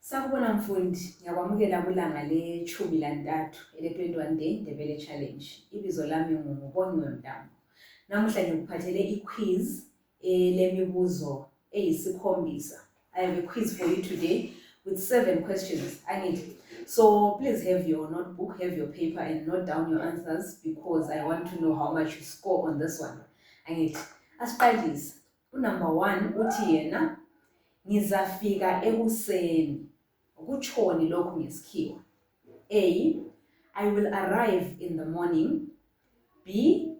Sakubona mfundi, ngiyakwamukela kulanga lechumi lantathu ele-21 Day Ndebele Challenge. Ibizo lami nguBongiwe Mntambo. Namuhla ngikuphathele i-quiz lemibuzo eyisikhombisa. I have a quiz for you today with 7 questions. So please have your notebook, have your paper and note down your answers because I want to know how much you score on this one. Asiqalise. Number 1 uthi yena ngizafika ekuseni. Kutshoni lokhu ngesikhiwa? A, I will arrive in the morning. B,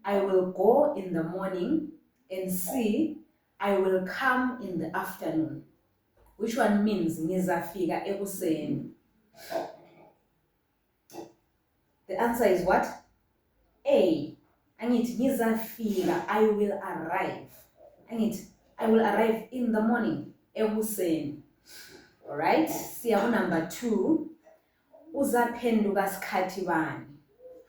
I will go in the morning. And C, I will come in the afternoon. Which one means ngizafika ekuseni? The answer is what? A. Ngizafika, I will arrive. I will arrive in the morning, ekuseni. Alright, siya number 2. Uzaphenduka sikhathi bani?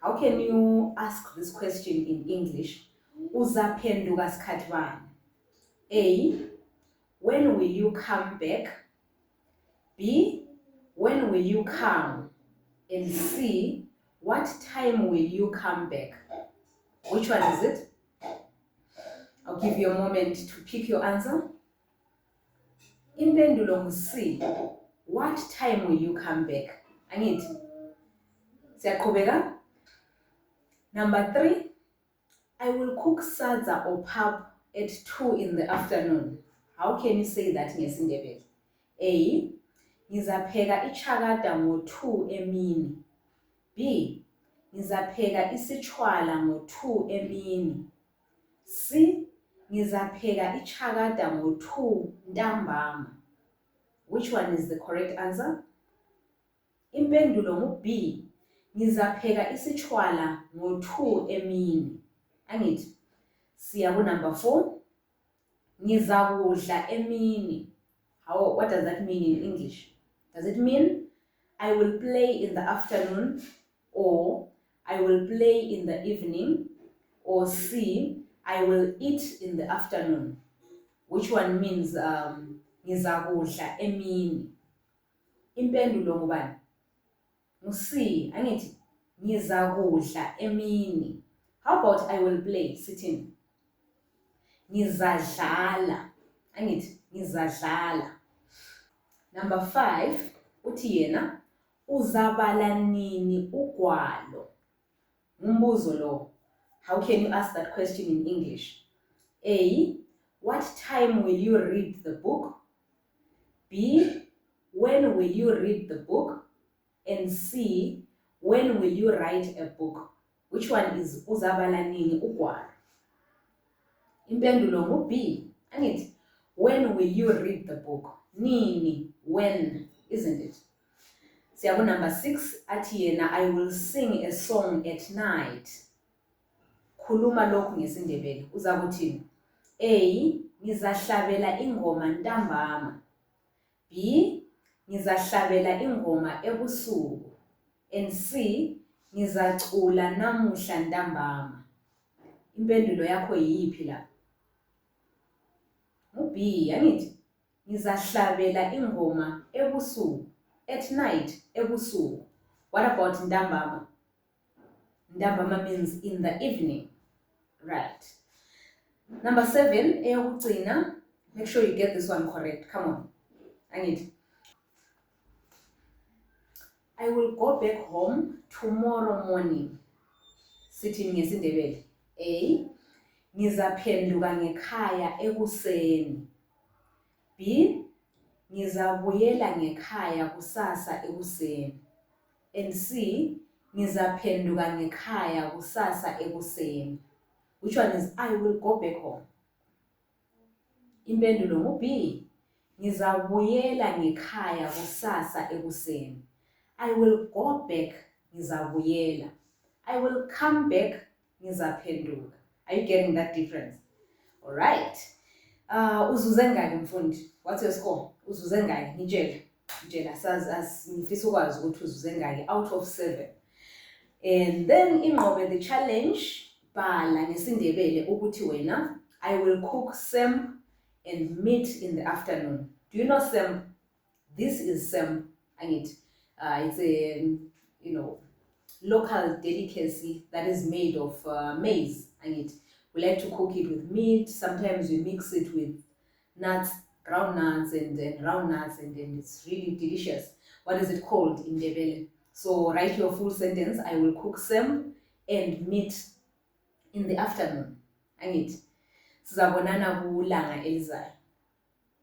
How can you ask this question in English? Uzaphenduka sikhathi bani? A, when will you come back? B, when will you come? And C, what time will you come back? Which one is it? I'll give you a moment to pick your answer. Impendulo ngu-C, what time will you come back? Siyaqhubeka. Number 3, I will cook sadza or pap at 2 in the afternoon. How can you say that ngesindebele? A, ngizapheka ichakada ngo-2 emini. B, ngizapheka isichwala ngo-2 emini. C, ngizapheka ichakada ngo-2 ntambama. Which one is the correct answer? Impendulo ngu-B, ngizapheka isichwala ngo-2 emini. Siya number 4, ngizakudla emini. What does that mean in English? Does it mean I will play in the afternoon, or I will play in the evening, or C, I will eat in the afternoon? Which one means ngizakudla emini? Impendulo ngubani? Ngu-C, ngizakudla emini. How about I will play? Sitting. Ngizadlala. Ngizadlala. Number 5, uthi yena uzabala nini ugwalo? Ngumbuzo lo. How can you ask that question in English? A, what time will you read the book? B, when will you read the book? And C, when will you write a book? Which one is uzabala nini ugwalo? Impendulo ngu-B. When will you read the book? Nini, when, isn't it? Siya number 6, athi yena I will sing a song at night. Khuluma lokhu ngesindebele. Uzakuthini? A, ngizahlabela ingoma ntambama. B, ngizahlabela ingoma ebusuku. And C, ngizacula namuhla ntambama. Impendulo yakho yiphi la? B, ngizahlabela ingoma ebusuku. At night, ebusuku. What about ntambama? Ntambama means in the evening. Right. Number 7, eyokugcina. Make sure you get this one correct. Come on. I will go back home tomorrow morning. Sitting ngesindebele. A, ngizaphenduka ngekhaya ekuseni. B, ngizabuyela ngekhaya kusasa ekuseni. And C, ngizaphenduka ngekhaya kusasa ekuseni. Which one is I will go back home? Impendulo ngu-B, ngizabuyela ngekhaya kusasa ekuseni. I will go back, ngizabuyela. I will come back, ngizaphenduka. Are you getting that difference? All right. Uzuze ngaki mfundi? What's your score? Uzuze ngaki? Ngitshela sazi ngifisa ukwazi ukuthi uzuze ngaki out of 7. And then inqobe the challenge, bhala ngesindebele ukuthi wena I will cook Sam and meat in the afternoon. Do you know Sam? This is angithi, it's a, you know, local delicacy that is made of maize. Angithi, we like to cook it with meat. Sometimes we mix it with nuts, ground nuts and round nuts, and it's really delicious. What is it called in Ndebele? So write your full sentence. I will cook sem and meat in the afternoon. Angithi, sizabonana kulanga elizayo.